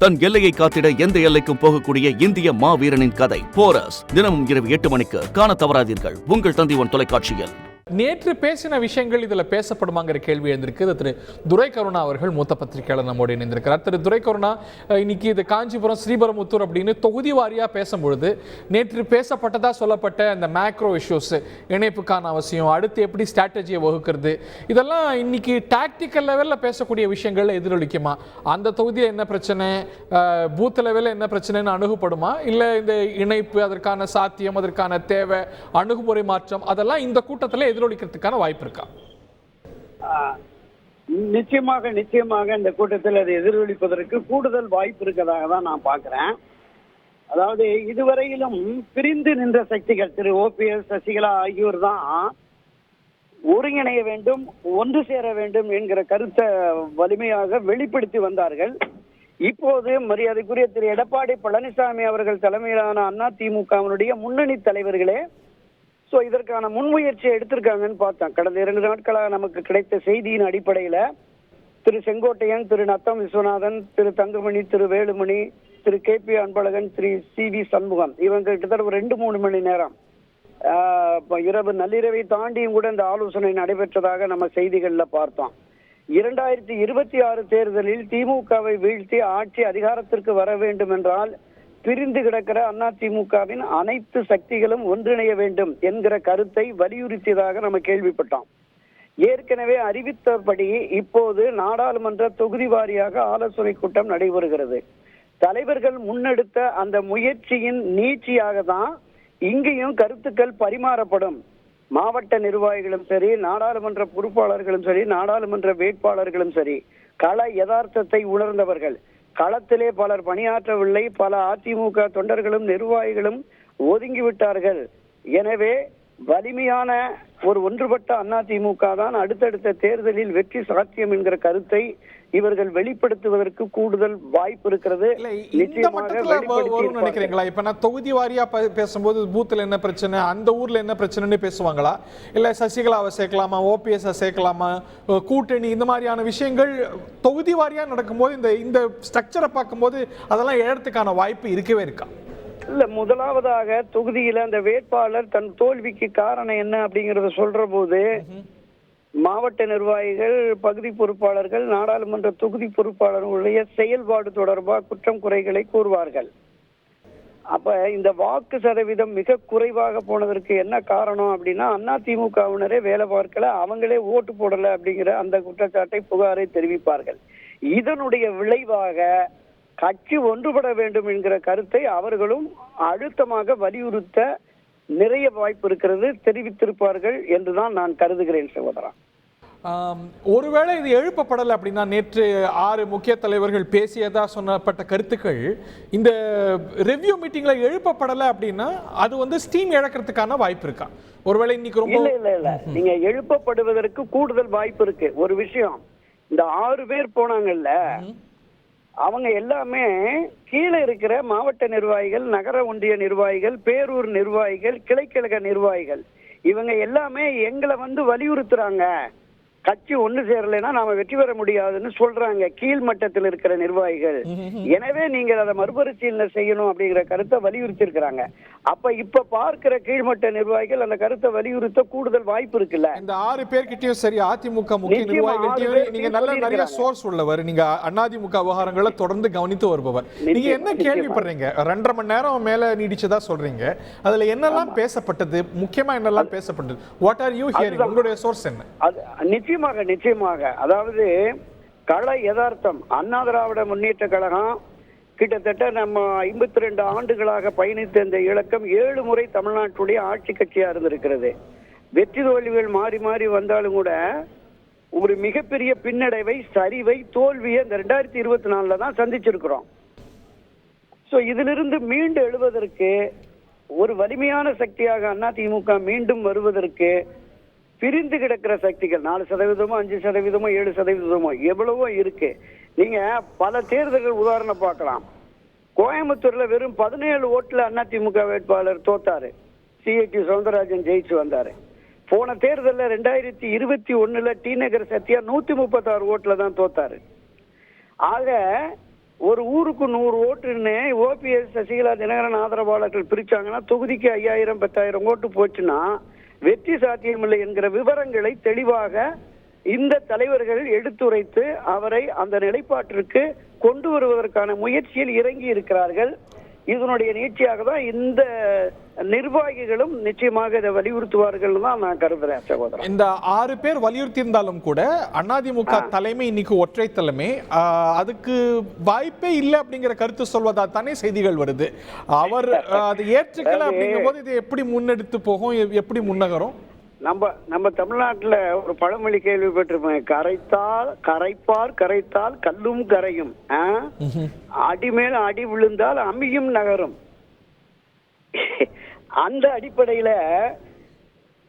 தன் எல்லையை காத்திட எந்த எல்லைக்கும் போகக்கூடிய இந்திய மாவீரனின் கதை போரஸ் தினமும் இரவு 8 மணிக்கு காண தவறாதீர்கள் உங்கள் தந்தி1 தொலைக்காட்சியில். நேற்று பேசின விஷயங்கள் இதில் பேசப்படுமாங்கிற கேள்வி எழுந்திருக்கு. திரு துரை கருணா அவர்கள் மூத்த பத்திரிகையாளர் நம்மோடு இணைந்திருக்கிறார். திரு துரை கருணா, இன்னைக்கு இது காஞ்சிபுரம் ஸ்ரீபெரும்புத்தூர் அப்படின்னு தொகுதி வாரியாக பேசும்பொழுது நேற்று பேசப்பட்டதா சொல்லப்பட்ட அந்த மேக்ரோ இஷ்யூஸ், இணைப்புக்கான அவசியம், அடுத்து எப்படி ஸ்ட்ராட்டஜியை வகுக்கிறது, இதெல்லாம் இன்னைக்கு டாக்டிக்கல் லெவலில் பேசக்கூடிய விஷயங்கள்ல எதிரொலிக்குமா? அந்த தொகுதியில் என்ன பிரச்சனை, பூத் லெவலில் என்ன பிரச்சனைன்னு அணுகப்படுமா? இல்லை இந்த இணைப்பு, அதற்கான சாத்தியம், அதற்கான தேவை, அணுகுமுறை மாற்றம், அதெல்லாம் இந்த கூட்டத்தில் எதிரொலிக்கிறதுக்கான வாய்ப்பு இருக்கா? நிச்சயமாக இந்த கூட்டத்தில் அது எதிரொலிப்பதற்கு கூடுதல் வாய்ப்பு இருக்கதாக தான் நான் பார்க்கிறேன். அதாவது இதுவரையிலும் பிரிந்து நின்ற சக்திகள் திரு ஓபிஎஸ், சசிகலா ஆகியோர் தான் ஒருங்கிணைய வேண்டும், ஒன்று சேர வேண்டும் என்கிற கருத்தை வலிமையாக வெளிப்படுத்தி வந்தார்கள். இப்போது மரியாதைக்குரிய திரு எடப்பாடி பழனிசாமி அவர்கள் தலைமையிலான அதிமுகவினுடைய முன்னணி தலைவர்களே இதற்கான முன்முயற்சியை எடுத்திருக்காங்கன்னு பார்த்தோம். கடந்த 2 நாட்களாக நமக்கு கிடைத்த செய்தியின் அடிப்படையில் திரு செங்கோட்டையன், திரு நத்தம் விஸ்வநாதன், திரு தங்கமணி, திரு வேலுமணி, திரு KP அன்பழகன், திரு CV சண்முகம், இவங்க கிட்டத்தட்ட ஒரு 2-3 மணி நேரம் இரவு நள்ளிரவை தாண்டியும் கூட இந்த ஆலோசனை நடைபெற்றதாக நம்ம செய்திகளில் பார்த்தோம். 2026 தேர்தலில் திமுகவை வீழ்த்தி ஆட்சி அதிகாரத்திற்கு வர வேண்டும் என்றால் பிரிந்து கிடக்கிற அதிமுகவின் அனைத்து சக்திகளும் ஒன்றிணைய வேண்டும் என்கிற கருத்தை வலியுறுத்தியதாக நம்ம கேள்விப்பட்டோம். ஏற்கனவே அறிவித்தபடி இப்போது நாடாளுமன்ற தொகுதி வாரியாக ஆலோசனை கூட்டம் நடைபெறுகிறது. தலைவர்கள் முன்னெடுத்த அந்த முயற்சியின் நீட்சியாக தான் இங்கேயும் கருத்துக்கள் பரிமாறப்படும். மாவட்ட நிர்வாகிகளும் சரி, நாடாளுமன்ற பொறுப்பாளர்களும் சரி, நாடாளுமன்ற வேட்பாளர்களும் சரி, கள யதார்த்தத்தை உணர்ந்தவர்கள். களத்திலே பலர் பணியாற்றவில்லை, பல அதிமுக தொண்டர்களும் நிர்வாகிகளும் ஒதுங்கிவிட்டார்கள். எனவே வலிமையான ஒரு ஒன்றுபட்ட அதிமுக தான் அடுத்தடுத்த தேர்தலில் வெற்றி சாத்தியம் என்கிற கருத்தை இவர்கள் வெளிப்படுத்துவதற்கு கூடுதல் வாய்ப்பு இருக்கிறது. நினைக்கிறீங்களா? இப்ப நான் தொகுதி வாரியா பேசும்போது பூத்துல என்ன பிரச்சனை, அந்த ஊர்ல என்ன பிரச்சனைன்னு பேசுவாங்களா? இல்ல சசிகலாவை சேர்க்கலாமா, OPS சேர்க்கலாமா, கூட்டணி, இந்த மாதிரியான விஷயங்கள் தொகுதி வாரியா நடக்கும்போது இந்த ஸ்ட்ரக்சரை பார்க்கும்போது அதெல்லாம் எழறதுக்கான வாய்ப்பு இருக்கவே இருக்கா? இல்ல, முதலாவதாக தொகுதியில அந்த வேட்பாளர் தன் தோல்விக்கு காரணம் என்ன அப்படிங்கறத சொல்ற போது மாவட்ட நிர்வாகிகள், பகுதி பொறுப்பாளர்கள், நாடாளுமன்ற தொகுதி பொறுப்பாளர்களுடைய செயல்பாடு தொடர்பாக குற்றம் குறைகளை கூறுவார்கள். அப்ப இந்த வாக்கு சதவீதம் மிக குறைவாக போனதற்கு என்ன காரணம் அப்படின்னா அதிமுகவினரே வேலை பார்க்கல, அவங்களே ஓட்டு போடல அப்படிங்கிற அந்த குற்றச்சாட்டை, புகாரை தெரிவிப்பார்கள். இதனுடைய விளைவாக கட்சி ஒன்றுபட வேண்டும் என்கிற கருத்தை அவர்களும் அழுத்தமாக வலியுறுத்த நிறைய வாய்ப்பு இருக்கிறது, தெரிவித்திருப்பார்கள் என்றுதான் நான் கருதுகிறேன் சகோதரா. ஒருவேளை இது எழுப்பப்படலை அப்படின்னா, நேற்று 6 முக்கிய தலைவர்கள் பேசியதா சொன்னப்பட்ட கருத்துக்கள் இந்த ரிவ்யூ மீட்டிங்ல எழுப்பப்படலை அப்படின்னா அது ஸ்டீம் இழக்கிறதுக்கான வாய்ப்பு இருக்கா? ஒருவேளை இன்னைக்கு ரொம்ப இல்ல நீங்க எழுப்பப்படுவதற்கு கூடுதல் வாய்ப்பு இருக்கு. ஒரு விஷயம், இந்த 6 பேர் போனாங்கல்ல, அவங்க எல்லாமே கீழே இருக்கிற மாவட்ட நிர்வாகிகள், நகர ஒன்றிய நிர்வாகிகள், பேரூர் நிர்வாகிகள், கிளைக்கழக நிர்வாகிகள், இவங்க எல்லாமே எங்களை வலியுறுத்துறாங்க. கட்சி ஒண்ணு சேரலைன்னா நாம வெற்றி பெற முடியாதுன்னு சொல்றாங்க கீழ் மட்டத்தில் இருக்கிற நிர்வாகிகள். எனவே நீங்கள் அதை மறுபரிசீலனை செய்யணும் அப்படிங்கிற கருத்தை வலியுறுத்தி இருக்கிறாங்க. அப்ப இப்ப பார்க்கிற கீழ்மட்ட நிர்வாகிகள் அந்த கருத்தை வலியுறுத்த கூடுதல் வாய்ப்பு இருக்குல்ல. இந்த 6 பேர்கிட்டயும் சரி, அதிமுக முக்கிய நிர்வாகிகள், நீங்க நிறைய சோர்ஸ் உள்ளவர், நீங்க அதிமுக விவகாரங்களை தொடர்ந்து கவனித்து வருபவர், நீங்க என்ன கேள்விப்படுறீங்க? 2.5 மணி நேரம் மேல நீடிச்சதா சொல்றீங்க. அதுல என்னெல்லாம் பேசப்பட்டது, முக்கியமா என்னெல்லாம் பேசப்பட்டது? What are you hearing? உங்களுடைய சோர்ஸ் என்ன? நிச்சயமாக அதாவது கள யதார்த்தம். அண்ணா திராவிட முன்னேற்ற கழகம் கிட்டத்தட்ட நம்ம 52 ஆண்டுகளாக பயணித்த இந்த இலக்கம் 7 முறை தமிழ்நாட்டுடைய ஆட்சி கட்சியா இருந்திருக்கிறது. வெற்றி தோல்விகள் மாறி மாறி வந்தாலும் கூட ஒரு மிகப்பெரிய பின்னடைவை, சரிவை, தோல்வியை இந்த 2024 தான் சந்திச்சிருக்கிறோம். இதிலிருந்து மீண்டு எழுவதற்கு, ஒரு வலிமையான சக்தியாக அதிமுக மீண்டும் வருவதற்கு பிரிந்து கிடக்கிற சக்திகள் 4%, 5%, 7% எவ்வளவோ இருக்கு. நீங்க பல தேர்தல்கள் உதாரணம் பார்க்கலாம். கோயம்புத்தூர்ல வெறும் 17 ஓட்டுல அதிமுக வேட்பாளர் தோத்தாரு, CAT சவுந்தரராஜன் ஜெயிச்சு வந்தாரு. போன தேர்தலில் 2021 டி நகர் சத்யா 136 ஓட்டுல தான் தோத்தாரு. ஆக ஒரு ஊருக்கு 100 ஓட்டுன்னு ஓபிஎஸ் சசிகலா தினகரன் ஆதரவாளர்கள் பிரிச்சாங்கன்னா தொகுதிக்கு 5000 10,000 ஓட்டு போச்சுன்னா வெற்றி சாத்தியமில்லை என்கிற விவரங்களை தெளிவாக இந்த தலைவர்கள் எடுத்துரைத்து அவரை அந்த நிலைப்பாட்டிற்கு கொண்டு வருவதற்கான முயற்சியில் இறங்கி இருக்கிறார்கள். இதனுடைய நீட்சியாக தான் இந்த நிர்வாகிகளும் நிச்சயமாக இதை வலியுறுத்துவார்கள் தான் நான் கருதுறேன் சகோதரன். இந்த 6 பேர் வலியுறுத்தி இருந்தாலும் கூட அதிமுக தலைமை இன்னைக்கு ஒற்றை தலைமை, அதுக்கு வாய்ப்பே இல்லை அப்படிங்கிற கருத்து சொல்வதா தானே செய்திகள் வருது. அவர் அதை ஏற்றுக்கல அப்படிங்கும் போது இதை எப்படி முன்னெடுத்து போகும், எப்படி முன்னகரும்? நம்ம தமிழ்நாட்டுல ஒரு பழமொழி கேள்விப்பட்டிருப்பேன், கரைத்தால் கல்லும் கரையும், அடிமேல அடி விழுந்தால் அம்மியும் நகரும். அந்த அடிப்படையில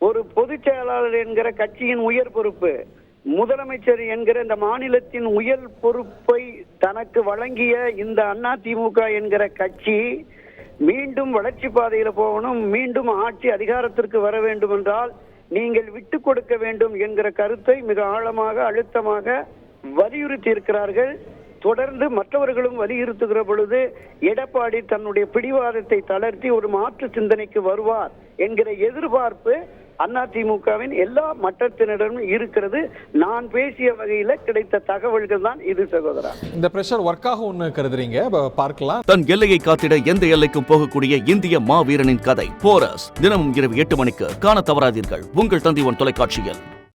ஒரு பொதுச் செயலாளர் என்கிற கட்சியின் உயர் பொறுப்பு, முதலமைச்சர் என்கிற இந்த மாநிலத்தின் உயர் பொறுப்பை தனக்கு வழங்கிய இந்த அதிமுக என்கிற கட்சி மீண்டும் வளர்ச்சி பாதையில போகணும், மீண்டும் ஆட்சி அதிகாரத்திற்கு வர வேண்டும் என்றால் நீங்கள் விட்டு கொடுக்க வேண்டும் என்கிற கருத்தை மிக ஆழமாக அழுத்தமாக வலியுறுத்தி இருக்கிறார்கள். தொடர்ந்து மற்றவர்களும் வலியுறுத்துகிற பொழுது எடப்பாடி தன்னுடைய பிடிவாதத்தை தளர்த்தி ஒரு மாற்று சிந்தனைக்கு வருவார் என்கிற எதிர்பார்ப்பு அதிமுகவின் எல்லா மட்டத்தினரும் இருக்கிறது. நான் பேசிய வகையில கிடைத்த தகவல்கள் தான் இது சகோதரா. இந்த பிரஷர் ஒர்க் ஆகும் கருதுறீங்க, பார்க்கலாம். தன் எல்லையை காத்திட எந்த எல்லைக்கும் போகக்கூடிய இந்திய மாவீரனின் கதை போரஸ் தினமும் இரவு 8 மணிக்கு காண தவறாதீர்கள் உங்கள் தந்தி ஒன் தொலைக்காட்சியில்.